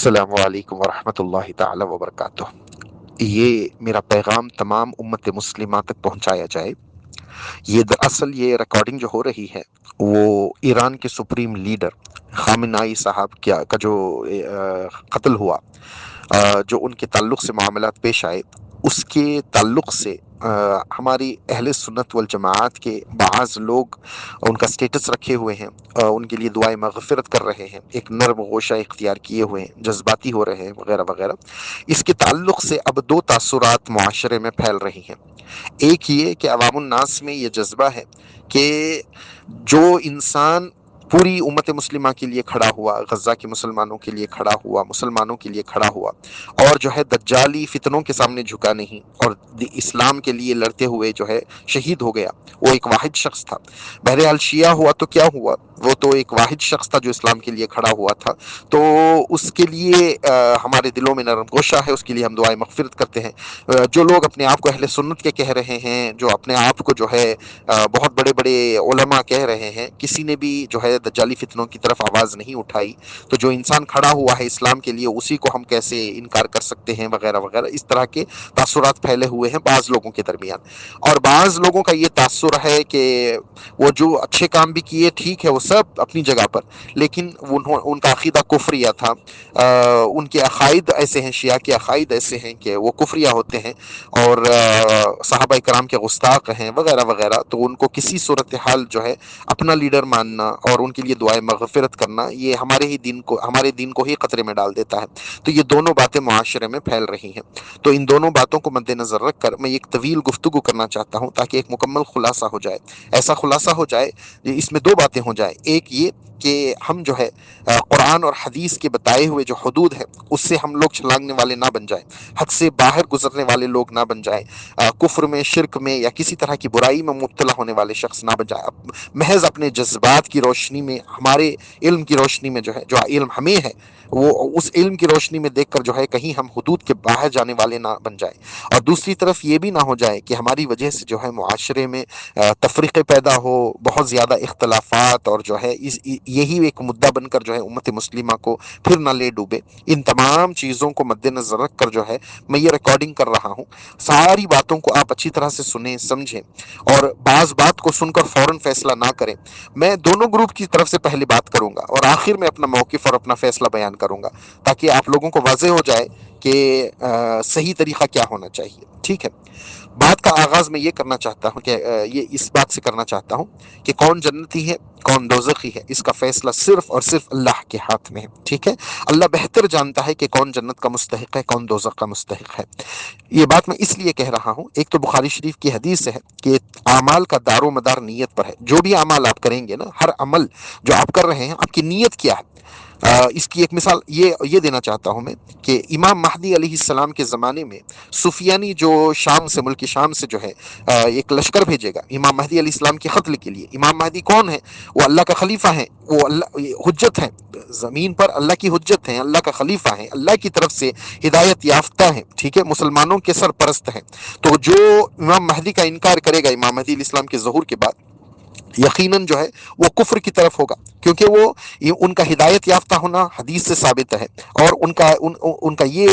السلام علیکم ورحمۃ اللہ تعالی وبرکاتہ۔ یہ میرا پیغام تمام امت مسلمہ تک پہنچایا جائے۔ یہ دراصل یہ ریکارڈنگ جو ہو رہی ہے وہ ایران کے سپریم لیڈر خامنائی صاحب کا جو قتل ہوا، جو ان کے تعلق سے معاملات پیش آئے، اس کے تعلق سے ہماری اہل سنت والجماعت کے بعض لوگ ان کا سٹیٹس رکھے ہوئے ہیں، ان کے لیے دعائیں مغفرت کر رہے ہیں، ایک نرم گوشہ اختیار کیے ہوئے ہیں، جذباتی ہو رہے ہیں وغیرہ وغیرہ۔ اس کے تعلق سے اب دو تاثرات معاشرے میں پھیل رہی ہیں۔ ایک یہ کہ عوام الناس میں یہ جذبہ ہے کہ جو انسان پوری امت مسلمہ کے لیے کھڑا ہوا، غزہ کے مسلمانوں کے لیے کھڑا ہوا، مسلمانوں کے لیے کھڑا ہوا، اور جو ہے دجالی فتنوں کے سامنے جھکا نہیں، اور اسلام کے لیے لڑتے ہوئے جو ہے شہید ہو گیا، وہ ایک واحد شخص تھا۔ بہرحال شیعہ ہوا تو کیا ہوا، وہ تو ایک واحد شخص تھا جو اسلام کے لیے کھڑا ہوا تھا، تو اس کے لیے ہمارے دلوں میں نرم گوشہ ہے، اس کے لیے ہم دعائیں مغفرت کرتے ہیں۔ جو لوگ اپنے آپ کو اہل سنت کے کہہ رہے ہیں، جو اپنے آپ کو جو ہے بہت بڑے بڑے علماء کہہ رہے ہیں، کسی نے بھی جو ہے دجالی فتنوں کی طرف آواز نہیں اٹھائی، تو جو انسان کھڑا ہوا ہے اسلام کے لیے اسی کو ہم کیسے انکار کر سکتے ہیں وغیرہ وغیرہ۔ اس طرح کے تاثرات پھیلے ہوئے ہیں بعض لوگوں کے درمیان، اور بعض لوگوں کا یہ تاثر ہے کہ وہ جو اچھے کام بھی کیے ٹھیک ہے، وہ سب اپنی جگہ پر، لیکن ان کا عقیدہ کفریہ تھا، ان کے عقائد ایسے ہیں، شیعہ کے عقائد ایسے ہیں کہ وہ کفریہ ہوتے ہیں، اور صحابہ کرام کے گستاخ ہیں وغیرہ وغیرہ، تو ان کو کسی صورتحال جو ہے اپنا لیڈر ماننا اور ان کے لیے دعائیں مغفرت کرنا، یہ ہمارے دین کو ہی خطرے میں ڈال دیتا ہے۔ تو یہ دونوں باتیں معاشرے میں پھیل رہی ہیں، تو ان دونوں باتوں کو مد نظر رکھ کر میں ایک طویل گفتگو کرنا چاہتا ہوں تاکہ ایک مکمل خلاصہ ہو جائے۔ ایسا خلاصہ ہو جائے، اس میں دو باتیں ہو جائیں، ایک یہ کہ ہم جو ہے قرآن اور حدیث کے بتائے ہوئے جو حدود ہے اس سے ہم لوگ چھلانگنے والے نہ بن جائیں، حد سے باہر گزرنے والے لوگ نہ بن جائیں، کفر میں، شرک میں یا کسی طرح کی برائی میں مبتلا ہونے والے شخص نہ بن جائیں، محض اپنے جذبات کی روشنی میں، ہمارے علم کی روشنی میں جو ہے، جو علم ہمیں ہے وہ اس علم کی روشنی میں دیکھ کر جو ہے کہیں ہم حدود کے باہر جانے والے نہ بن جائیں، اور دوسری طرف یہ بھی نہ ہو جائے کہ ہماری وجہ سے جو ہے معاشرے میں تفریقے پیدا ہو، بہت زیادہ اختلافات، اور جو ہے یہی ایک مدعا بن کر جو ہے امت مسلمہ کو پھر نہ لے ڈوبے۔ ان تمام چیزوں کو مد نظر رکھ کر جو ہے میں یہ ریکارڈنگ کر رہا ہوں۔ ساری باتوں کو آپ اچھی طرح سے سنیں، سمجھیں، اور بعض بات کو سن کر فوراً فیصلہ نہ کریں۔ میں دونوں گروپ کی طرف سے پہلے بات کروں گا اور آخر میں اپنا موقف اور اپنا فیصلہ بیان کروں گا، تاکہ آپ لوگوں کو واضح ہو جائے کہ صحیح طریقہ کیا ہونا چاہیے۔ ٹھیک ہے، بات کا آغاز میں یہ کرنا چاہتا ہوں کہ یہ اس بات سے کرنا چاہتا ہوں کہ کون جنتی ہے کون دوزخی ہے، اس کا فیصلہ صرف اور صرف اللہ کے ہاتھ میں ہے۔ ٹھیک ہے، اللہ بہتر جانتا ہے کہ کون جنت کا مستحق ہے، کون دوزخ کا مستحق ہے۔ یہ بات میں اس لیے کہہ رہا ہوں، ایک تو بخاری شریف کی حدیث ہے کہ اعمال کا دار و مدار نیت پر ہے۔ جو بھی اعمال آپ کریں گے نا، ہر عمل جو آپ کر رہے ہیں، آپ کی نیت کیا ہے؟ اس کی ایک مثال یہ دینا چاہتا ہوں میں کہ امام مہدی علیہ السلام کے زمانے میں سفیانی جو شام سے، ملک شام سے جو ہے ایک لشکر بھیجے گا امام مہدی علیہ السلام کے قتل کے لیے۔ امام مہدی کون ہے؟ وہ اللہ کا خلیفہ ہیں، وہ اللہ حجت ہیں، زمین پر اللہ کی حجت ہیں، اللہ کا خلیفہ ہیں، اللہ کی طرف سے ہدایت یافتہ ہیں، ٹھیک ہے، مسلمانوں کے سرپرست ہیں۔ تو جو امام مہدی کا انکار کرے گا امام مہدی علیہ السلام کے ظہور کے بعد، یقیناً جو ہے وہ کفر کی طرف ہوگا، کیونکہ وہ ان کا ہدایت یافتہ ہونا حدیث سے ثابت ہے، اور ان کا یہ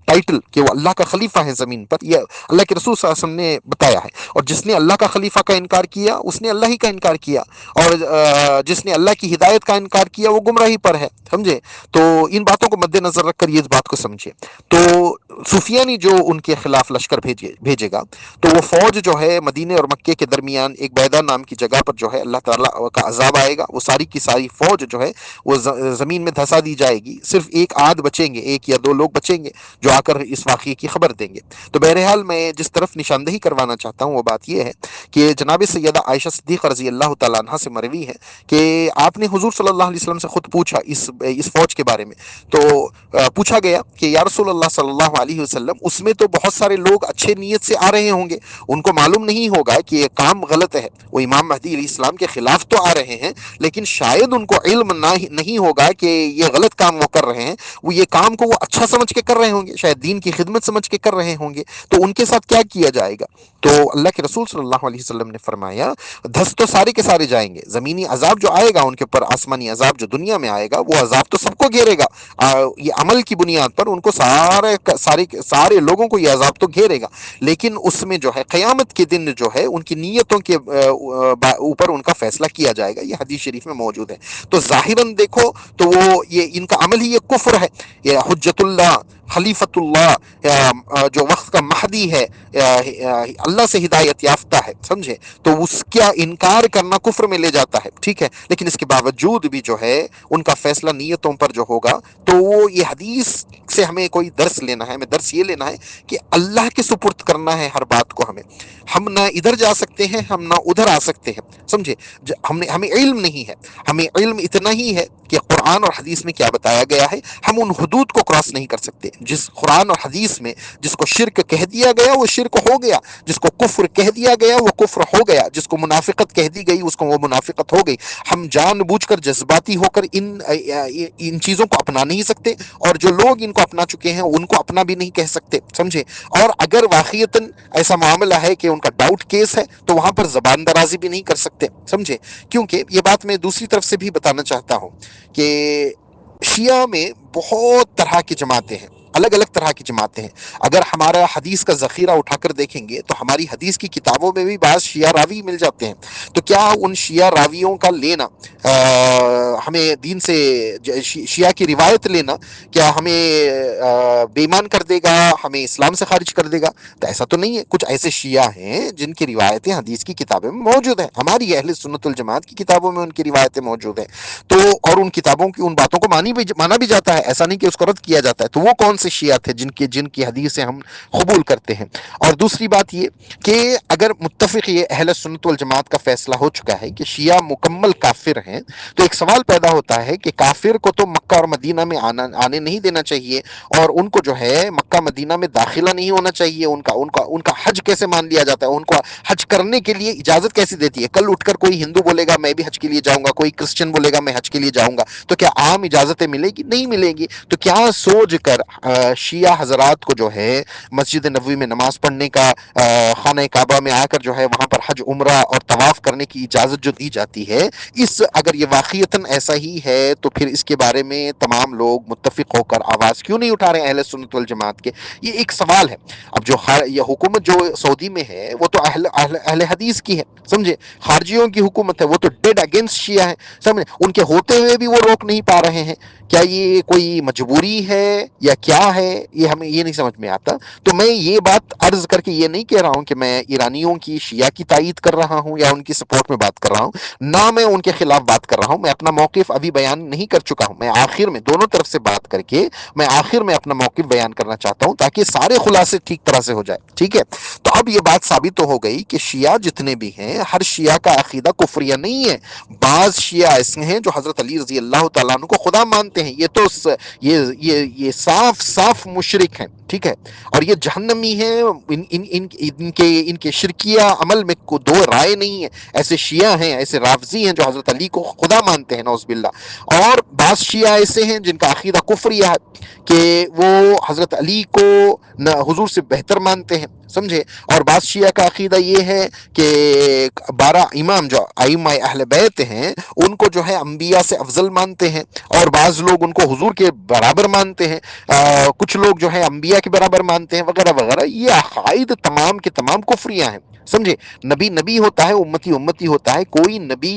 ٹائٹل کہ وہ اللہ کا خلیفہ ہے زمین پر، یہ اللہ کے رسول صلی اللہ علیہ وسلم نے بتایا ہے۔ اور جس نے اللہ کا خلیفہ کا انکار کیا اس نے اللہ ہی کا انکار کیا، اور جس نے اللہ کی ہدایت کا انکار کیا وہ گمراہی پر ہے، سمجھے؟ تو ان باتوں کو مد نظر رکھ کر یہ اس بات کو سمجھے۔ تو سفیانی جو ان کے خلاف لشکر بھیجے گا، تو وہ فوج جو ہے مدینے اور مکے کے درمیان ایک بیدا نام کی جگہ پر جو ہے اللہ تعالیٰ کا عذاب آئے گا، وہ ساری کی ساری فوج جو ہے وہ زمین میں دھسا دی جائے گی، صرف ایک آدھ بچیں گے، ایک یا دو لوگ بچیں گے جو آ کر اس واقعے کی خبر دیں گے۔ تو بہرحال میں جس طرف نشاندہی کروانا چاہتا ہوں وہ بات یہ ہے کہ جناب سیدہ عائشہ صدیقہ رضی اللہ تعالیٰ عنہ سے مروی ہے کہ آپ نے حضور صلی اللہ علیہ وسلم سے خود پوچھا اس فوج کے بارے میں، تو پوچھا گیا کہ یا رسول اللہ صلی اللہ علیہ وسلم، اس میں تو بہت سارے لوگ اچھے نیت سے آ رہے ہوں گے، ان کو معلوم نہیں ہوگا کہ یہ کام غلط ہے، وہ امام مہدی علیہ السلام کے خلاف تو آ رہے ہیں، لیکن شاید ان کو علم نہیں ہوگا کہ یہ غلط کام وہ کر رہے ہیں، وہ یہ کام کو وہ اچھا سمجھ کے کر رہے ہوں گے، شاید دین کی خدمت سمجھ کے کر رہے ہوں گے، تو ان کے ساتھ کیا کیا جائے گا؟ تو اللہ کے رسول صلی اللہ علیہ وسلم نے فرمایا دھس تو سارے کے سارے جائیں گے، زمینی عذاب جو آئے گا ان کے اوپر، آسمانی عذاب جو دنیا میں آئے گا، وہ عذاب تو سب کو گھیرے گا، یہ عمل کی بنیاد پر ان کو سارے لوگوں کو یہ عذاب تو گھیرے گا، لیکن اس میں جو ہے قیامت کے دن جو ہے ان کی نیتوں کے اوپر ان کا فیصلہ کیا جائے گا، یہ حدیث شریف میں موجود ہے۔ تو ظاہراً دیکھو تو وہ یہ ان کا عمل ہی یہ کفر ہے، یہ حجت اللہ، خلیفۃ اللہ، جو وقت کا مہدی ہے، اللہ سے ہدایت یافتہ ہے، سمجھے؟ تو اس کا انکار کرنا کفر میں لے جاتا ہے، ٹھیک ہے، لیکن اس کے باوجود بھی جو ہے ان کا فیصلہ نیتوں پر جو ہوگا، تو وہ یہ حدیث سے ہمیں کوئی درس لینا ہے، ہمیں درس یہ لینا ہے کہ اللہ کے سپرد کرنا ہے ہر بات کو ہمیں، ہم نہ ادھر جا سکتے ہیں، ہم نہ ادھر آ سکتے ہیں، سمجھے؟ ہمیں علم نہیں ہے، ہمیں علم اتنا ہی ہے کہ قرآن اور حدیث میں کیا بتایا گیا ہے، ہم ان حدود کو کراس نہیں کر سکتے۔ جس قرآن اور حدیث میں جس کو شرک کہہ دیا گیا وہ شرک ہو گیا، جس کو کفر کہہ دیا گیا وہ کفر ہو گیا، جس کو منافقت کہہ دی گئی اس کو وہ منافقت ہو گئی۔ ہم جان بوجھ کر جذباتی ہو کر ان چیزوں کو اپنا نہیں سکتے، اور جو لوگ ان کو اپنا چکے ہیں ان کو اپنا بھی نہیں کہہ سکتے، سمجھے؟ اور اگر واقعتاً ایسا معاملہ ہے کہ ان کا ڈاؤٹ کیس ہے تو وہاں پر زبان درازی بھی نہیں کر سکتے، سمجھے؟ کیونکہ یہ بات میں دوسری طرف سے بھی بتانا چاہتا ہوں کہ شیعہ میں بہت طرح کی جماعتیں ہیں، الگ الگ طرح کی جماعتیں ہیں۔ اگر ہمارا حدیث کا ذخیرہ اٹھا کر دیکھیں گے تو ہماری حدیث کی کتابوں میں بھی بعض شیعہ راوی مل جاتے ہیں، تو کیا ان شیعہ راویوں کا لینا ہمیں دین سے، شیعہ کی روایت لینا کیا ہمیں بے ایمان کر دے گا، ہمیں اسلام سے خارج کر دے گا؟ تو ایسا تو نہیں ہے۔ کچھ ایسے شیعہ ہیں جن کی روایتیں حدیث کی کتابوں میں موجود ہیں، ہماری اہل سنت الجماعت کی کتابوں میں ان کی روایتیں موجود ہیں، تو اور ان کتابوں کی ان باتوں کو مانا بھی جاتا ہے، ایسا نہیں کہ اس کو رد کیا جاتا ہے۔ تو وہ کون سے شیعہ تھے جن کی حدیثیں ہم قبول کرتے ہیں؟ اور دوسری بات یہ کہ اگر متفق یہ اہل سنت والجماعت کا فیصلہ ہو چکا ہے کہ شیعہ مکمل کافر ہیں، تو ایک سوال پیدا ہوتا ہے کہ کافر کو تو مکہ اور مدینہ میں آنے نہیں دینا چاہیے، اور ان کو جو ہے مکہ مدینہ میں داخلہ نہیں ہونا چاہیے، ان کا حج کیسے مان لیا جاتا ہے؟ ان کو حج کرنے کے لیے اجازت کیسے دیتی ہے؟ کل اٹھ کر کوئی ہندو بولے گا میں بھی حج کے لیے جاؤں گا، کوئی کرسچن بولے گا میں حج کے لیے جاؤں گا، تو کیا عام اجازتیں ملے گی؟ نہیں ملے گی۔ تو کیا سوچ کر شیعہ حضرات کو جو ہے مسجد نبوی میں نماز پڑھنے کا، خانہ کعبہ میں آ کر جو ہے وہاں پر حج عمرہ اور طواف کرنے کی اجازت جو دی جاتی ہے، اگر یہ واقعتاً ایسا ہی ہے تو پھر اس کے بارے میں تمام لوگ متفق ہو کر آواز کیوں نہیں اٹھا رہے ہیں اہل سنت والجماعت کے؟ یہ ایک سوال ہے۔ اب یہ حکومت جو سعودی میں ہے وہ تو اہل حدیث کی ہے، سمجھے؟ خارجیوں کی حکومت ہے، وہ تو ڈیڈ اگینسٹ شیعہ ہے، سمجھے؟ ان کے ہوتے ہوئے بھی وہ روک نہیں پا رہے ہیں۔ کیا یہ کوئی مجبوری ہے یا کیا ہے؟ یہ ہمیں یہ نہیں سمجھ میں آتا۔ تو میں یہ بات عرض کر کے یہ نہیں کہہ رہا ہوں کہ میں ایرانیوں کی، شیعہ کی تائید کر رہا ہوں یا ان کی سپورٹ میں بات کر رہا ہوں، نہ میں ان کے خلاف بات کر رہا ہوں۔ میں اپنا موقف ابھی بیان نہیں کر چکا ہوں، میں آخر میں دونوں طرف سے بات کر کے میں آخر میں اپنا موقف بیان کرنا چاہتا ہوں تاکہ سارے خلاصے ٹھیک طرح سے ہو جائے، ٹھیک ہے؟ تو اب یہ بات ثابت ہو گئی کہ شیعہ جتنے بھی ہیں، ہر شیعہ کا عقیدہ کفریہ نہیں ہے۔ بعض شیعہ ایسے ہیں جو حضرت علی رضی اللہ تعالیٰ عنہ کو خدا مانتے ہیں، یہ تو یہ صاف صاف مشرک ہیں، ٹھیک ہے؟ اور یہ جہنمی ہیں، ان کے شرکیہ عمل میں دو رائے نہیں ہے۔ ایسے شیعہ ہیں، ایسے رافضی ہیں جو حضرت علی کو خدا مانتے ہیں، نعوذ باللہ۔ اور بعض شیعہ ایسے ہیں جن کا عقیدہ کفریہ ہے کہ وہ حضرت علی کو حضور سے بہتر مانتے ہیں، سمجھے؟ اور بعض شیعہ کا عقیدہ یہ ہے کہ 12 امام جو ائمہ اہل بیت ہیں ان کو جو ہے انبیاء سے افضل مانتے ہیں، اور بعض لوگ ان کو حضور کے برابر مانتے ہیں، کچھ لوگ جو ہے انبیاء کے برابر مانتے ہیں، وغیرہ وغیرہ۔ یہ عقائد تمام کے تمام کفریہ ہیں، سمجھے؟ نبی نبی ہوتا ہے، امتی امتی ہوتا ہے، کوئی نبی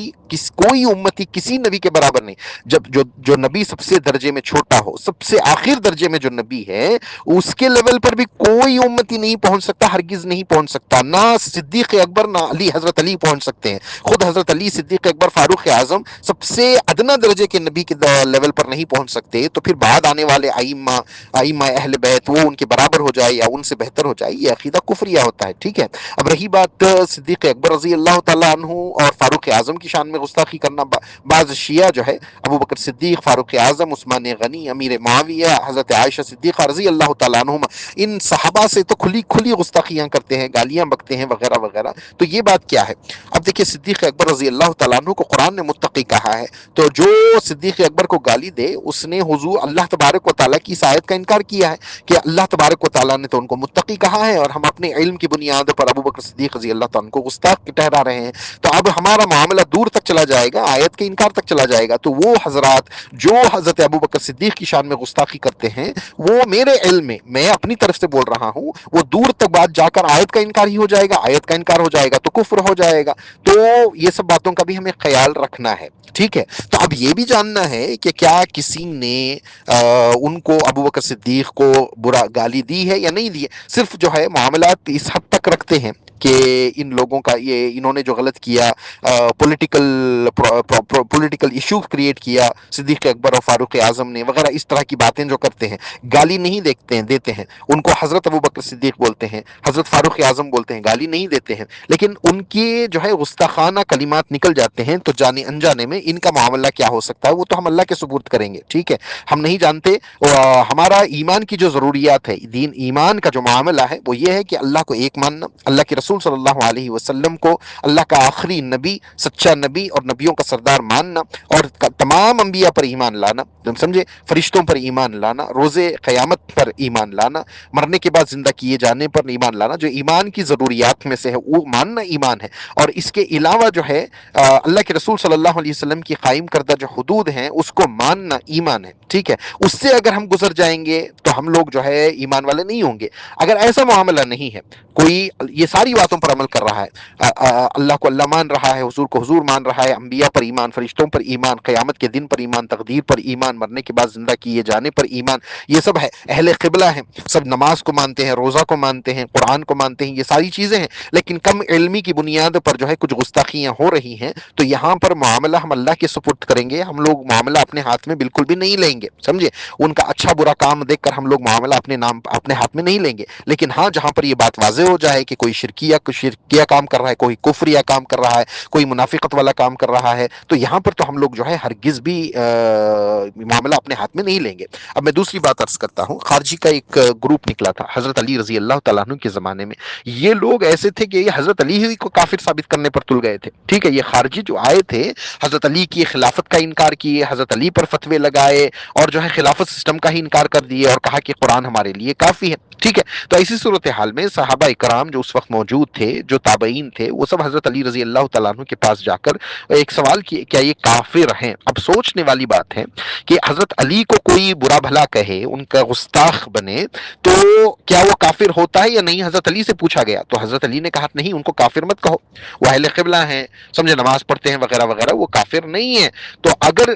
کوئی امتی کسی نبی کے برابر نہیں۔ جب جو نبی سب سے درجے میں چھوٹا ہو، سب سے آخر درجے میں جو نبی ہے، اس کے لیول پر بھی کوئی امتی نہیں پہنچ سکتا، ہرگز نہیں پہنچ سکتا۔ نہ صدیق اکبر، نہ حضرت علی پہنچ سکتے ہیں۔ خود حضرت علی، صدیق اکبر، فاروق اعظم سب سے ادنا درجے کے نبی کے لیول پر نہیں پہنچ سکتے، تو پھر بعد آنے والے ائمہ اہل بیت وہ ان کے برابر ہو جائے یا ان سے بہتر ہو جائے، یہ عقیدہ کفریہ ہوتا ہے، ٹھیک ہے؟ اب رہی بات صدیق اکبر رضی اللہ تعالیٰ عنہ اور فاروق اعظم کی شان میں میں گستاخی کرنا، بعض شیعہ جو ہے ابو بکر صدیق، فاروق اعظم، عثمان غنی، امیر معاویہ، حضرت عائشہ صدیقہ رضی اللہ تعالیٰ عنہما، ان صحابہ سے تو کھلی کھلی گستاخیاں کرتے ہیں، گالیاں بکتے ہیں وغیرہ وغیرہ. تو یہ بات کیا ہے؟ اب دیکھیے صدیق اکبر رضی اللہ تعالیٰ عنہ کو قرآن نے متقی کہا ہے، تو جو صدیق اکبر کو گالی دے اس نے حضور اللہ تبارک و تعالیٰ کی اس آیت کا انکار کیا ہے کہ اللہ تبارک و تعالیٰ نے تو ان کو متقی کہا ہے، اور ہم اپنے علم کی بنیاد پر ابو بکر صدیق رضی اللہ تعالیٰ عنہ کو گستاخ ٹھہرا رہے ہیں. تو اب ہمارا معاملہ دور تک چلا جائے گا، آیت کے انکار تک چلا جائے گا. تو وہ حضرات جو حضرت ابو بکر صدیق کی شان میں گستاخی کرتے ہیں، وہ میرے علم میں اپنی طرف سے بول رہا ہوں، وہ دور تک بات جا کر آیت کا انکار ہی ہو جائے گا. آیت کا انکار ہو جائے گا تو کفر ہو جائے گا. تو یہ سب باتوں کا بھی ہمیں خیال رکھنا ہے، ٹھیک ہے. تو اب یہ بھی جاننا ہے کہ کیا کسی نے ان کو ابو بکر صدیق کو برا گالی دی ہے یا نہیں دی ہے. صرف جو ہے معاملات اس حد تک رکھتے ہیں کہ ان لوگوں کا یہ انہوں نے جو غلط کیا، پولیٹیکل ایشو کریٹ کیا صدیق اکبر اور فاروق اعظم نے وغیرہ، اس طرح کی باتیں جو کرتے ہیں، گالی نہیں دیتے ہیں ان کو حضرت ابو بکر صدیق بولتے ہیں، حضرت فاروق اعظم بولتے ہیں، گالی نہیں دیتے ہیں، لیکن ان کے جو ہے گستاخانہ کلمات نکل جاتے ہیں. تو جانے انجانے میں ان کا معاملہ کیا ہو سکتا ہے وہ تو ہم اللہ کے سپرد کریں گے، ٹھیک ہے. ہم نہیں جانتے. ہمارا ایمان کی جو ضروریات ہے، دین ایمان کا جو معاملہ ہے وہ یہ ہے کہ اللہ کو ایک ماننا، اللہ کے رسول صلی اللہ علیہ وسلم کو اللہ کا آخری نبی، سچا نبی اور نبیوں کا سردار ماننا، اور تمام انبیاء پر ایمان لانا، تم سمجھے، فرشتوں پر ایمان لانا، روز قیامت پر ایمان لانا، مرنے کے بعد زندہ کیے جانے پر ایمان لانا. جو ایمان کی ضروریات میں سے ہے وہ ماننا ایمان ہے. اور اس کے علاوہ جو ہے اللہ کے رسول صلی اللہ علیہ وسلم کی قائم کردہ جو حدود ہیں اس کو ماننا ایمان ہے، ٹھیک ہے. اس سے اگر ہم گزر جائیں گے تو ہم لوگ جو ہے ایمان والے نہیں ہوں گے. اگر ایسا معاملہ نہیں ہے، کوئی یہ ساری باتوں پر عمل کر رہا ہے، اللہ کو اللہ مان رہا ہے، حضور کو حضور مان رہا ہے، انبیاء پر ایمان، فرشتوں پر ایمان، قیامت کے دن پر ایمان، تقدیر پر ایمان، مرنے کے بعد زندہ کیے جانے پر ایمان، یہ سب ہے، اہل قبلہ ہیں، سب نماز کو مانتے ہیں، روزہ کو مانتے ہیں، قرآن کو مانتے ہیں، یہ ساری چیزیں ہیں. لیکن کم علمی کی بنیاد پر جو ہے کچھ گستاخیاں ہو رہی ہیں، تو یہاں پر معاملہ ہم اللہ کے سپرد کریں گے. ہم لوگ معاملہ اپنے ہاتھ میں بالکل بھی نہیں لیں گے، سمجھے. ان کا اچھا برا کام دیکھ کر ہم لوگ معاملہ اپنے ہاتھ میں نہیں لیں گے. لیکن ہاں جہاں پر یہ بات واضح ہو جائے کہ کوئی شرکیہ کام کر رہا ہے، کوئی کفریہ کام کر رہا ہے، کوئی منافقت والا کام کر رہا ہے، تو یہاں پر تو ہم لوگ جو ہے ہرگز بھی معاملہ اپنے ہاتھ میں نہیں لیں گے. اب میں دوسری بات عرض کرتا ہوں. خارجی کا ایک گروپ نکلا تھا حضرت علی رضی اللہ تعالیٰ عنہ کے زمانے میں. یہ لوگ ایسے تھے کہ یہ حضرت علی ہی کو کافر ثابت کرنے پر تل گئے تھے، ٹھیک ہے. یہ خارجی جو آئے تھے حضرت علی کی خلافت کا انکار کیے، حضرت علی پر فتوے لگائے، اور جو ہے خلافت سسٹم کا ہی انکار کر دیے، اور کہا کہ قرآن ہمارے لیے کافی ہے، ٹھیک ہے. تو ایسی صورتحال میں صحابہ اکرام جو اس وقت موجود تھے، جو تابعین تھے، وہ سب حضرت علی رضی اللہ تعالیٰ عنہ کے پاس جا کر ایک سوال کیے، کیا یہ کافر ہیں؟ اب سوچنے والی بات ہے کہ حضرت علی کو کوئی برا بھلا کہے، ان کا گستاخ بنے، تو کیا وہ کافر ہوتا ہے یا نہیں؟ حضرت علی سے پوچھا گیا تو حضرت علی نے کہا نہیں، ان کو کافر مت کہو، وہ اہل قبلہ ہیں، سمجھے، نماز پڑھتے ہیں وغیرہ وغیرہ، وہ کافر نہیں ہے. تو اگر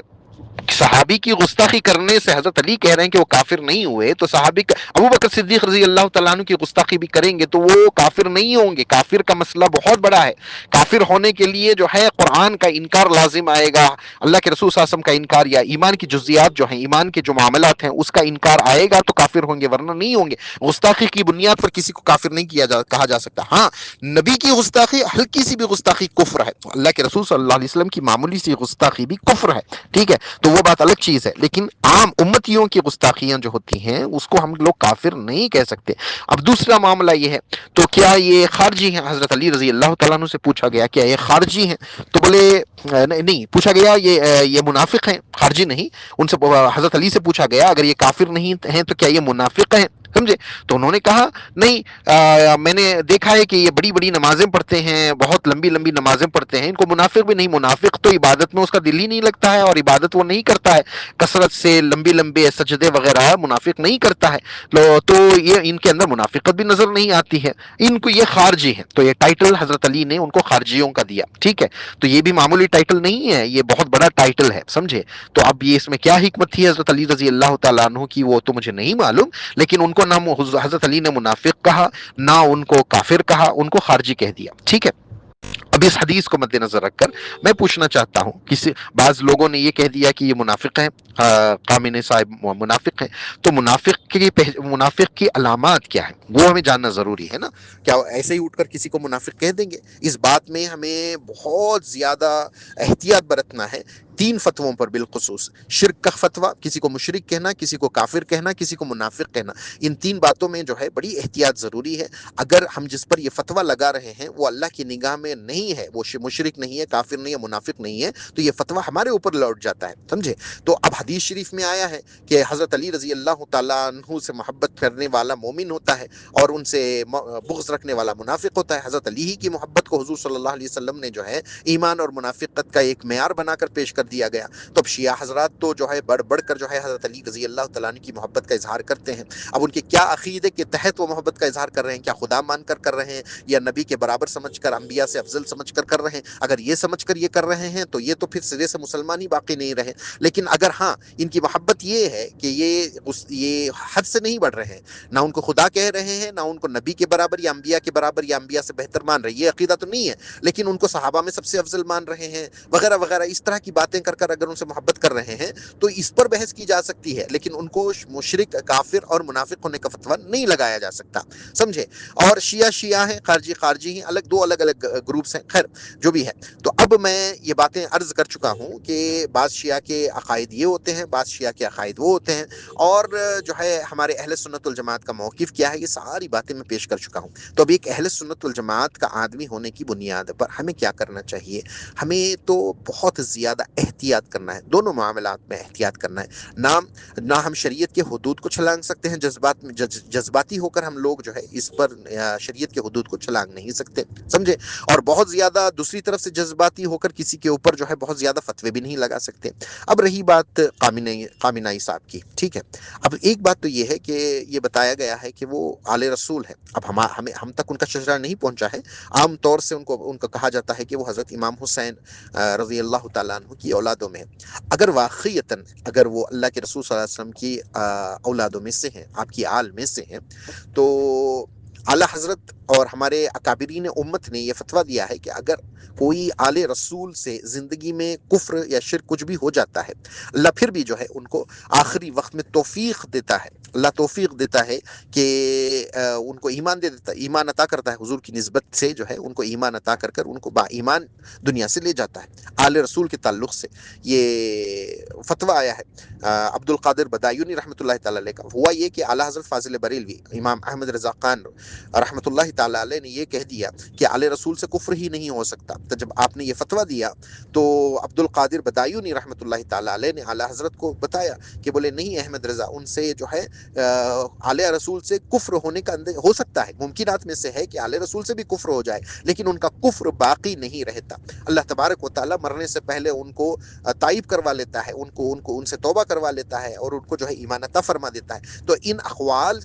صحابی کی گستاخی کرنے سے حضرت علی کہہ رہے ہیں کہ وہ کافر نہیں ہوئے، تو صحابی ابو بکر صدیق رضی اللہ تعالیٰ عنہ کی گستاخی بھی کریں گے تو وہ کافر نہیں ہوں گے. کافر کا مسئلہ بہت بڑا ہے. کافر ہونے کے لیے جو ہے قرآن کا انکار لازم آئے گا، اللہ کے رسول صلی اللہ علیہ وسلم کا انکار، یا ایمان کی جزیات جو ہیں، ایمان کے جو معاملات ہیں اس کا انکار آئے گا تو کافر ہوں گے، ورنہ نہیں ہوں گے. گستاخی کی بنیاد پر کسی کو کافر نہیں کہا جا سکتا. ہاں، نبی کی گستاخی، ہلکی سی بھی گستاخی کفر ہے. اللہ کے رسول صلی اللہ علیہ وسلم کی معمولی سی گستاخی بھی کفر ہے، ٹھیک ہے. تو وہ بات الگ چیز ہے. لیکن عام امتیوں کی گستاخیاں جو ہوتی ہیں اس کو ہم لوگ کافر نہیں کہہ سکتے. اب دوسرا معاملہ یہ ہے، تو کیا یہ خارجی ہیں؟ حضرت علی رضی اللہ تعالیٰ عنہ سے پوچھا گیا کیا یہ خارجی ہیں؟ تو بولے نہیں. پوچھا گیا یہ منافق ہیں؟ خارجی نہیں. ان سے حضرت علی سے پوچھا گیا اگر یہ کافر نہیں ہیں تو کیا یہ منافق ہیں؟ سمجھے. تو انہوں نے کہا نہیں، میں نے دیکھا ہے کہ یہ بڑی بڑی نمازیں پڑھتے ہیں، بہت لمبی لمبی نمازیں پڑھتے ہیں، ان کو منافق بھی نہیں. منافق تو عبادت میں اس کا دل ہی نہیں لگتا ہے، اور عبادت وہ نہیں کرتا ہے کثرت سے، لمبی لمبے سجدے وغیرہ منافق نہیں کرتا ہے. تو یہ ان کے اندر منافقت بھی نظر نہیں آتی ہے. ان کو یہ خارجی ہیں. تو یہ ٹائٹل حضرت علی نے ان کو خارجیوں کا دیا، ٹھیک ہے. تو یہ بھی معمولی ٹائٹل نہیں ہے، یہ بہت بڑا ٹائٹل ہے، سمجھے. تو اب یہ اس میں کیا حکمت تھی حضرت علی رضی اللہ تعالیٰ عنہ کی وہ تو مجھے نہیں معلوم، لیکن ان کو نہ حضرت علی نے منافق کہا، نہ ان کو کافر کہا، ان کو خارجی کہہ دیا، ٹھیک ہے. اب اس حدیث کو مد نظر رکھ کر میں پوچھنا چاہتا ہوں، کسی بعض لوگوں نے یہ کہہ دیا کہ یہ منافق ہیں، خامنہ ای صاحب منافق ہیں، تو منافق کی علامات کیا ہیں وہ ہمیں جاننا ضروری ہے نا. کیا ایسے ہی اٹھ کر کسی کو منافق کہہ دیں گے؟ اس بات میں ہمیں بہت زیادہ احتیاط برتنا ہے. 3 فتووں پر بالخصوص، شرک کا فتویٰ، کسی کو مشرک کہنا، کسی کو کافر کہنا، کسی کو منافق کہنا، ان 3 باتوں میں جو ہے بڑی احتیاط ضروری ہے. اگر ہم جس پر یہ فتویٰ لگا رہے ہیں وہ اللہ کی نگاہ میں نہیں ہے، وہ مشرک نہیں ہے، کافر نہیں ہے، منافق نہیں ہے، تو یہ فتویٰ ہمارے اوپر لوٹ جاتا ہے، سمجھے؟ تو اب حدیث شریف میں آیا ہے کہ حضرت علی رضی اللہ تعالیٰ عنہ سے محبت کرنے والا مومن ہوتا ہے اور ان سے بغض رکھنے والا منافق ہوتا ہے. حضرت علی ہی کی محبت کو حضور صلی اللہ علیہ وسلم نے جو ہے ایمان اور منافقت کا ایک معیار بنا کر پیش کر دیا گیا. تو اب شیعہ حضرات تو جو ہے بڑھ بڑھ کر جو ہے حضرت علی رضی اللہ تعالیٰ عنہ کی محبت کا اظہار کرتے ہیں. اب ان کے کیا عقیدے کے تحت وہ محبت کا اظہار کر رہے ہیں؟ کیا خدا مان کر رہے ہیں، یا نبی کے برابر سمجھ کر، انبیاء سے افضل سمجھ کر رہے ہیں؟ اگر یہ سمجھ کر یہ کر رہے ہیں تو یہ تو پھر سرے سے مسلمان ہی باقی نہیں رہے. لیکن اگر ہاں ان کی محبت یہ ہے کہ یہ حد سے نہیں بڑھ رہے ہیں، نہ ان کو خدا کہہ رہے ہیں، نہ ان کو نبی کے برابر یا انبیاء کے برابر یا انبیاء سے بہتر مان رہے ہیں، یہ عقیدہ تو نہیں ہے، لیکن ان کو صحابہ میں سب سے افضل مان رہے ہیں وغیرہ وغیرہ، اس طرح کی باتیں کر اگر ان سے محبت کر رہے ہیں تو اس پر بحث کی جا سکتی ہے، لیکن ان کو مشرک، کافر اور منافق ہونے کا فتویٰ نہیں لگایا جا سکتا، سمجھے؟ اور شیعہ ہیں، خارجی ہیں، دو الگ الگ گروپس ہیں. خیر جو بھی ہے، تو اب میں یہ باتیں عرض کر چکا ہوں کہ بعض شیعہ کے عقائد یہ ہوتے ہیں، بعض شیعہ کے عقائد وہ ہوتے ہیں، اور جو ہے ہمارے اہل سنت والجماعت کا موقف کیا ہے، یہ ساری باتیں میں پیش کر چکا ہوں. تو اب ایک اہل سنت والجماعت کا آدمی ہونے کی بنیاد پر ہمیں کیا کرنا چاہیے؟ ہمیں تو بہت زیادہ احتیاط کرنا ہے، دونوں معاملات میں احتیاط کرنا ہے. نہ ہم شریعت کے حدود کو چھلانگ سکتے ہیں، جذباتی ہو کر ہم لوگ جو ہے اس پر شریعت کے حدود کو چھلانگ نہیں سکتے، سمجھے؟ اور بہت زیادہ دوسری طرف سے جذباتی ہو کر کسی کے اوپر جو ہے بہت زیادہ فتوے بھی نہیں لگا سکتے. اب رہی بات خامنہ ای صاحب کی، ٹھیک ہے، اب ایک بات تو یہ ہے کہ یہ بتایا گیا ہے کہ وہ آل رسول ہے. اب ہم تک ان کا شجرہ نہیں پہنچا ہے، عام طور سے ان کو کہا جاتا ہے کہ وہ حضرت امام حسین رضی اللہ تعالیٰ عنہ کی اولادوں میں ہیں. اگر واقعیتاً اگر وہ اللہ کے رسول صلی اللہ علیہ وسلم کی اولادوں میں سے ہیں، آپ کی آل میں سے ہیں، تو اعلیٰ حضرت اور ہمارے اکابرین امت نے یہ فتویٰ دیا ہے کہ اگر کوئی آل رسول سے زندگی میں کفر یا شرک کچھ بھی ہو جاتا ہے، اللہ پھر بھی جو ہے ان کو آخری وقت میں توفیق دیتا ہے، اللہ توفیق دیتا ہے کہ ان کو ایمان دے دیتا ہے، ایمان عطا کرتا ہے، حضور کی نسبت سے جو ہے ان کو ایمان عطا کر ان کو با ایمان دنیا سے لے جاتا ہے. آل رسول کے تعلق سے یہ فتویٰ آیا ہے. عبد القادر بدایونی رحمۃ اللہ تعالی علیہ کا ہوا یہ کہ اعلیٰ حضرت فاضل بریلوی امام احمد رضا خان رحمۃ اللہ تعالی علیہ نے یہ کہہ دیا کہ آل رسول سے کفر ہی نہیں ہو سکتا. تو جب آپ نے یہ فتویٰ دیا تو عبد القادر بدایونی رحمۃ اللہ تعالی علیہ نے اعلیٰ حضرت کو بتایا کہ بولے نہیں احمد رضا، ان سے جو ہے آل رسول سے کفر ہونے کا ہو سکتا ہے، ممکنات میں سے ہے کہ آل رسول سے بھی کفر ہو جائے، لیکن ان کا کفر باقی نہیں رہتا. اللہ تبارک و تعالیٰ مرنے سے پہلے ان کو تائب کروا لیتا ہے، ان سے توبہ کروا لیتا ہے اور ان کو جو ہے ایمان عطا فرما دیتا ہے. تو ان اقوال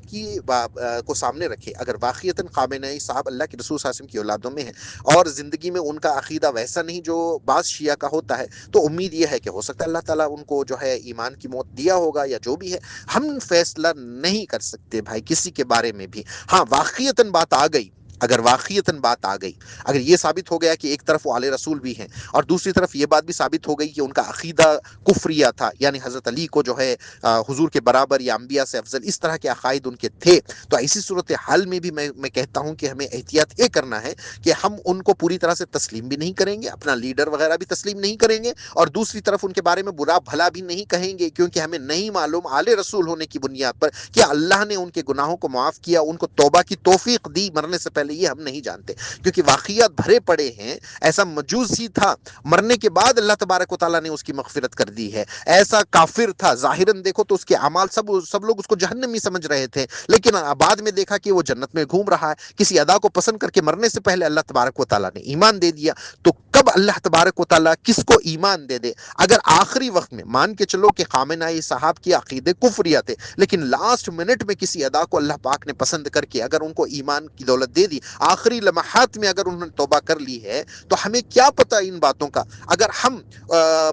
کو سامنے رکھے، اگر واقعیتاً خامنہ ای صاحب اللہ کے رسول صلی اللہ علیہ وسلم کی اولادوں میں ہیں اور زندگی میں ان کا عقیدہ ویسا نہیں جو بعض شیعہ کا ہوتا ہے، تو امید یہ ہے کہ ہو سکتا ہے اللہ تعالیٰ ان کو جو ہے ایمان کی موت دیا ہوگا یا جو بھی ہے. ہم فیصلہ نہیں کر سکتے بھائی کسی کے بارے میں بھی. ہاں واقعیتاً بات آ گئی، اگر واقعیتاً بات آ گئی، اگر یہ ثابت ہو گیا کہ ایک طرف وہ آل رسول بھی ہیں اور دوسری طرف یہ بات بھی ثابت ہو گئی کہ ان کا عقیدہ کفریہ تھا، یعنی حضرت علی کو جو ہے حضور کے برابر یا انبیاء سے افضل اس طرح کے عقائد ان کے تھے، تو ایسی صورت حال میں بھی میں کہتا ہوں کہ ہمیں احتیاط یہ کرنا ہے کہ ہم ان کو پوری طرح سے تسلیم بھی نہیں کریں گے، اپنا لیڈر وغیرہ بھی تسلیم نہیں کریں گے، اور دوسری طرف ان کے بارے میں برا بھلا بھی نہیں کہیں گے، کیونکہ ہمیں نہیں معلوم آل رسول ہونے کی بنیاد پر کہ اللہ نے ان کے گناہوں کو معاف کیا، ان کو توبہ کی توفیق دی مرنے سے پہلے، یہ ہم نہیں جانتے، کیونکہ واقعات بھرے پڑے ہیں. ایسا مجوسی تھا، مرنے کے بعد اللہ تبارک و تعالیٰ نے اس کی مغفرت کر دی ہے. ایسا کافر تھا، ظاہراً دیکھو تو اس کے اعمال سب لوگ اس کو جہنمی سمجھ رہے تھے، لیکن بعد میں دیکھا کہ وہ جنت میں گھوم رہا ہے. کسی ادا کو پسند کر کے مرنے سے پہلے اللہ تبارک و تعالیٰ نے ایمان دے دیا. تو کب اللہ تبارک و تعالیٰ کس کو ایمان دے دے؟ اگر آخری وقت میں مان کے چلو کہ خامنہ ای صاحب کی عقیدے کفریہ تھے، لیکن لاسٹ منٹ میں کسی ادا کو اللہ پاک نے پسند کر کے اگر ان کو ایمان کی دولت دے دی کی آخری لمحات میں اگر انہوں نے توبہ کر لی ہے تو ہمیں کیا پتہ ان باتوں کا. اگر ہم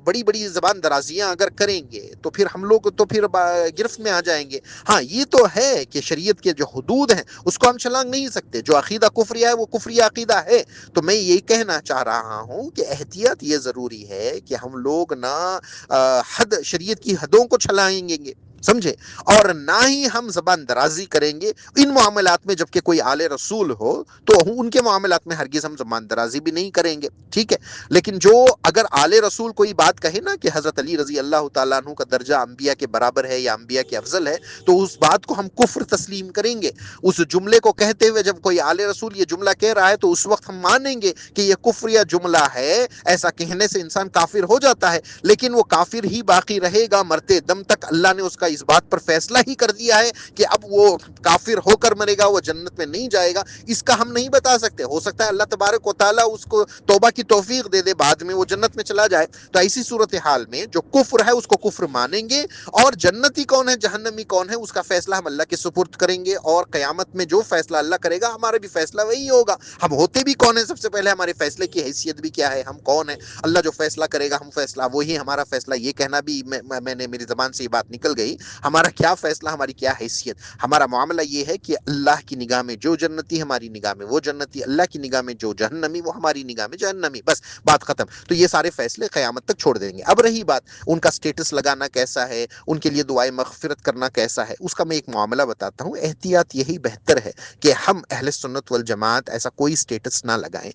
بڑی بڑی زبان درازیاں اگر کریں گے تو پھر ہم لوگ تو پھر گرفت میں آ جائیں گے. ہاں یہ تو ہے کہ شریعت کے جو حدود ہیں اس کو ہم چھلانگ نہیں سکتے. جو عقیدہ کفریہ ہے وہ کفری عقیدہ ہے. تو میں یہی کہنا چاہ رہا ہوں کہ احتیاط یہ ضروری ہے کہ ہم لوگ نہ حد شریعت کی حدوں کو چھلائیں گے سمجھے, اور نہ ہی ہم زبان درازی کریں گے ان معاملات میں. جبکہ کوئی آل رسول ہو تو ان کے معاملات میں ہرگز ہم زبان درازی بھی نہیں کریں گے, ٹھیک ہے. لیکن جو اگر آل رسول کوئی بات کہے نا کہ حضرت علی رضی اللہ تعالیٰ عنہ کا درجہ انبیاء کے برابر ہے یا انبیاء کے افضل ہے, تو اس بات کو ہم کفر تسلیم کریں گے. اس جملے کو کہتے ہوئے جب کوئی آل رسول یہ جملہ کہہ رہا ہے تو اس وقت ہم مانیں گے کہ یہ کفریہ جملہ ہے. ایسا کہنے سے انسان کافر ہو جاتا ہے, لیکن وہ کافر ہی باقی رہے گا مرتے دم تک. اللہ نے اس کا اس بات پر فیصلہ ہی کر دیا ہے کہ اب وہ کافر ہو کر مرے گا, وہ جنت میں نہیں جائے گا. اس کا ہم نہیں بتا سکتے. ہو سکتا ہے اللہ تبارک و تعالیٰ اس کو توبہ کی توفیق دے دے, بعد میں وہ جنت میں چلا جائے. تو ایسی صورتحال میں جو کفر ہے اس کو کفر مانیں گے, اور جنتی کون ہے جہنمی کون ہے اس کا فیصلہ ہم اللہ کے سپرد کریں گے. اور قیامت میں جو فیصلہ اللہ کرے گا ہمارا بھی فیصلہ وہی ہوگا. ہم ہوتے بھی کون ہیں, سب سے پہلے ہمارے فیصلے کی حیثیت بھی کیا ہے, ہم کون ہیں. اللہ جو فیصلہ کرے گا ہم فیصلہ وہی ہمارا فیصلہ. یہ کہنا بھی میں نے میری زبان سے یہ بات نکل گئی. ہمارا کیا فیصلہ, ہماری کیا حیثیت. ہمارا معاملہ یہ ہے کہ اللہ کی نگاہ میں جو جنتی ہماری نگاہ میں وہ جنتی, اللہ کی نگاہ میں جو جہنمی وہ ہماری نگاہ میں جہنمی, بس بات ختم. تو یہ سارے فیصلے قیامت تک چھوڑ دیں گے. اب رہی بات ان کا سٹیٹس لگانا کیسا ہے, ان کے لیے دعائے مغفرت کرنا کیسا ہے, اس کا میں ایک معاملہ بتاتا ہوں. احتیاط یہی بہتر ہے کہ ہم اہل سنت والجماعت ایسا کوئی سٹیٹس نہ لگائیں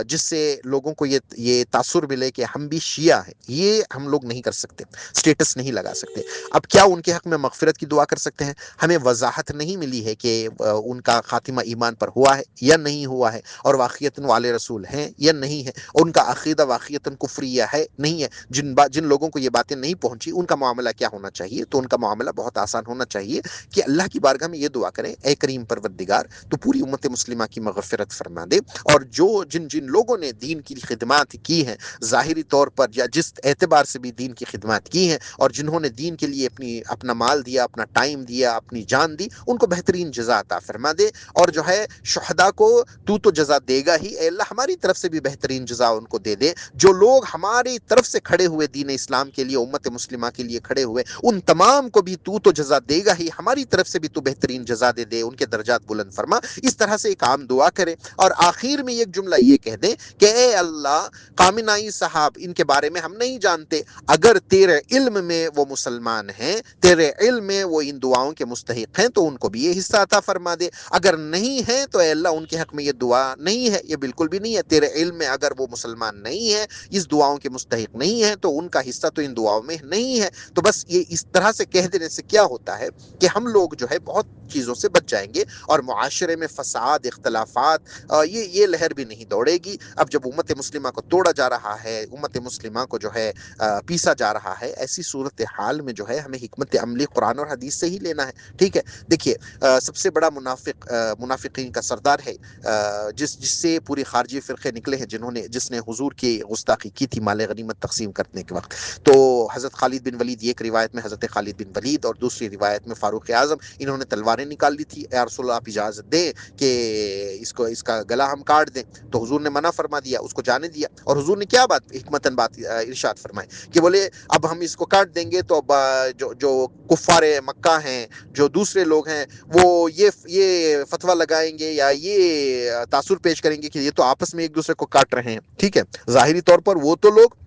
جس سے لوگوں کو یہ تاثر ملے کہ ہم بھی شیعہ ہیں. یہ ہم لوگ نہیں کر سکتے, سٹیٹس نہیں لگا سکتے. اب کیا ان کے حق میں مغفرت کی دعا کر سکتے ہیں؟ ہمیں وضاحت نہیں ملی ہے کہ ان کا خاتمہ ایمان پر ہوا ہے یا نہیں ہوا ہے, اور واقعتاً والے رسول ہیں یا نہیں ہے, ان کا عقیدہ واقعتاً کفریہ ہے نہیں ہے. جن لوگوں کو یہ باتیں نہیں پہنچی ان کا معاملہ کیا ہونا چاہیے؟ تو ان کا معاملہ بہت آسان ہونا چاہیے کہ اللہ کی بارگاہ میں یہ دعا کریں, اے کریم پروردگار تو پوری امت مسلمہ کی مغفرت فرما دے, اور جن لوگوں نے دین کی خدمات کی ہیں ظاہری طور پر یا جس اعتبار سے بھی دین کی خدمات کی ہیں, اور جنہوں نے دین کے لیے اپنا مال دیا, اپنا ٹائم دیا, اپنی جان دی, ان کو بہترین جزا عطا فرما دے. اور جو ہے شہداء کو تو جزا دے گا ہی, اے اللہ ہماری طرف سے بھی بہترین جزا ان کو دے دے. جو لوگ ہماری طرف سے کھڑے ہوئے دین اسلام کے لیے, امت مسلمہ کے لیے کھڑے ہوئے, ان تمام کو بھی تو جزا دے گا ہی, ہماری طرف سے بھی تو بہترین جزا دے دے, ان کے درجات بلند فرما. اس طرح سے ایک عام دعا کرے, اور آخر میں ایک جملہ یہ کہہ دیں کہ اے اللہ قامنائی صاحب ان کے بارے میں ہم نہیں جانتے, اگر تیرے علم میں وہ مسلمان ہیں, تیرے علم میں وہ ان دعاؤں کے مستحق ہیں, تو ان کو بھی یہ حصہ عطا فرما دے. اگر نہیں ہے تو اے اللہ ان کے حق میں یہ دعا نہیں ہے, یہ بالکل بھی نہیں ہے. تیرے علم میں اگر وہ مسلمان نہیں ہے, اس دعاؤں کے مستحق نہیں ہے, تو ان کا حصہ تو ان دعاؤں میں نہیں ہے. تو بس یہ اس طرح سے کہہ دینے سے کیا ہوتا ہے کہ ہم لوگ جو ہے بہت چیزوں سے بچ جائیں گے, اور معاشرے میں فساد, اختلافات, یہ لہر بھی نہیں دوڑے گی. اب جب امت مسلمہ کو توڑا جا رہا ہے, امت مسلمہ کو جو ہے پیسا جا رہا ہے, ایسی صورتحال میں جو ہے ہمیں حکمت عملی قرآن اور حدیث سے ہی لینا ہے. ٹھیک ہے, دیکھیے سب سے بڑا منافقین کا سردار ہے, جس سے پوری خارجی فرقے نکلے ہیں, جس نے حضور کی گستاخی کی تھی مال غنیمت تقسیم کرنے کے وقت. تو حضرت خالد بن ولید, ایک روایت میں حضرت خالد بن ولید اور دوسری روایت میں فاروق اعظم, انہوں نے تلواریں نکال لی تھی. یا رسول اللہ آپ اجازت دیں کہ اس کا گلا ہم کاٹ دیں. تو حضور نے منع فرما دیا, اس کو جانے دیا. اور حضور نے کیا حکمتاً بات ارشاد فرمائے کہ بولے اب ہم اس کو کاٹ دیں گے تو اب جو کفار مکہ ہیں, جو دوسرے لوگ ہیں, وہ یہ فتویٰ لگائیں گے یا یہ تاثر پیش کریں گے کہ یہ تو آپس میں ایک دوسرے کو کاٹ رہے ہیں. ٹھیک ہے, ظاہری طور پر وہ تو لوگ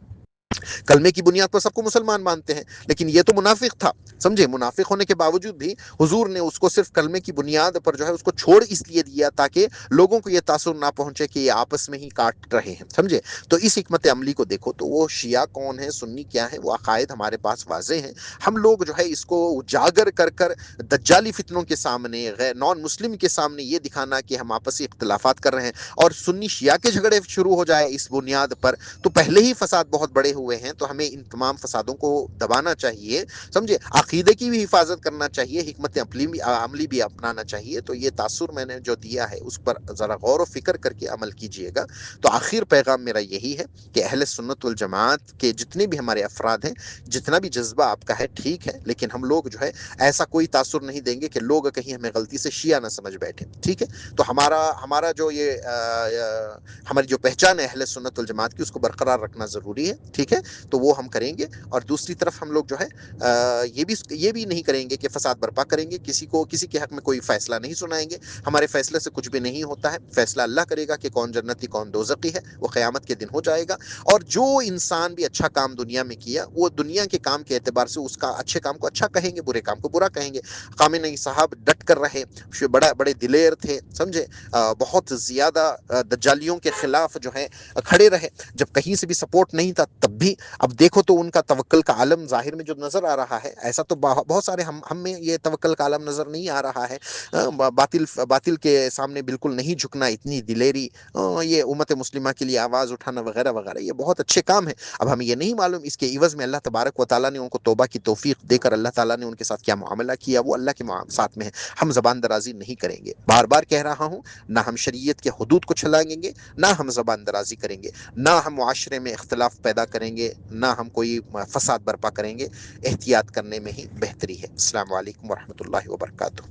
کلمے کی بنیاد پر سب کو مسلمان مانتے ہیں, لیکن یہ تو منافق تھا. سمجھے, منافق ہونے کے باوجود بھی حضور نے اس کو صرف کلمے کی بنیاد پر جو ہے اس کو چھوڑ اس لیے دیا تاکہ لوگوں کو یہ تاثر نہ پہنچے کہ یہ آپس میں ہی کاٹ رہے ہیں. سمجھے, تو اس حکمت عملی کو دیکھو تو وہ شیعہ کون ہے, سنی کیا ہے, وہ عقائد ہمارے پاس واضح ہیں. ہم لوگ جو ہے اس کو اجاگر کر دجالی فتنوں کے سامنے, غیر نان مسلم کے سامنے یہ دکھانا کہ ہم آپسی اختلافات کر رہے ہیں, اور سنی شیعہ کے جھگڑے شروع ہو جائے اس بنیاد پر, تو پہلے ہی فساد بہت بڑے ہوئے ہیں تو ہمیں ان تمام فسادوں کو دبانا چاہیے، سمجھے، عقیدے کی بھی حفاظت کرنا چاہیے، حکمت عملی بھی اپنانا چاہیے۔ تو یہ تاثر میں نے جو دیا ہے اس پر ذرا غور و فکر کر کے عمل کیجئے گا۔ تو آخر پیغام میرا یہی ہے کہ اہل سنت والجماعت کے جتنے بھی ہمارے افراد ہیں، جتنا بھی جذبہ آپ کا ہے ٹھیک ہے، لیکن ہم لوگ جو ہے ایسا کوئی تاثر نہیں دیں گے کہ لوگ کہیں ہمیں غلطی سے شیعہ نہ سمجھ بیٹھے، ٹھیک ہے۔ تو ہمارا جو یہ ہماری جو پہچان ہے اہل سنت والجماعت کی، اس کو برقرار رکھنا ضروری ہے، ٹھیک ہے۔ تو وہ ہم کریں گے، اور دوسری طرف ہم لوگ جو ہے یہ بھی نہیں کریں گے کہ فساد برپا کریں گے، کسی کے حق میں کوئی فیصلہ نہیں سنائیں گے۔ ہمارے فیصلے سے کچھ بھی نہیں ہوتا ہے، فیصلہ اللہ کرے گا کہ کون جنتی کون دوزخی ہے، وہ قیامت کے دن ہو جائے گا۔ اور جو انسان بھی اچھا کام دنیا میں کیا، وہ دنیا کے کام کے اعتبار سے اس کا اچھے کام کو اچھا کہیں گے، برے کام کو برا کہیں گے۔ خامنہ ای صاحب ڈٹ کر رہے، بڑے دلیر تھے، سمجھے، بہت زیادہ دجالیوں کے خلاف جو ہے کھڑے رہے، جب کہیں سے بھی سپورٹ نہیں تھا تب بھی۔ اب دیکھو تو ان کا توکل کا عالم ظاہر میں جو نظر آ رہا ہے، ایسا تو بہت سارے ہم میں یہ توکل کا عالم نظر نہیں آ رہا ہے۔ باطل کے سامنے بالکل نہیں جھکنا، اتنی دلیری، یہ امت مسلمہ کے لیے آواز اٹھانا وغیرہ وغیرہ، یہ بہت اچھے کام ہیں۔ اب ہمیں یہ نہیں معلوم اس کے عوض میں اللہ تبارک و تعالیٰ نے ان کو توبہ کی توفیق دے کر اللہ تعالیٰ نے ان کے ساتھ کیا معاملہ کیا، وہ اللہ کے ساتھ میں ہے۔ ہم زبان درازی نہیں کریں گے، بار بار کہہ رہا ہوں، نہ ہم شریعت کے حدود کو چھلانگیں گے، نہ ہم زبان درازی کریں گے، نہ ہم معاشرے میں اختلاف پیدا کریں گے، نہ ہم کوئی فساد برپا کریں گے۔ احتیاط کرنے میں ہی بہتری ہے۔ السلام علیکم ورحمۃ اللہ وبرکاتہ۔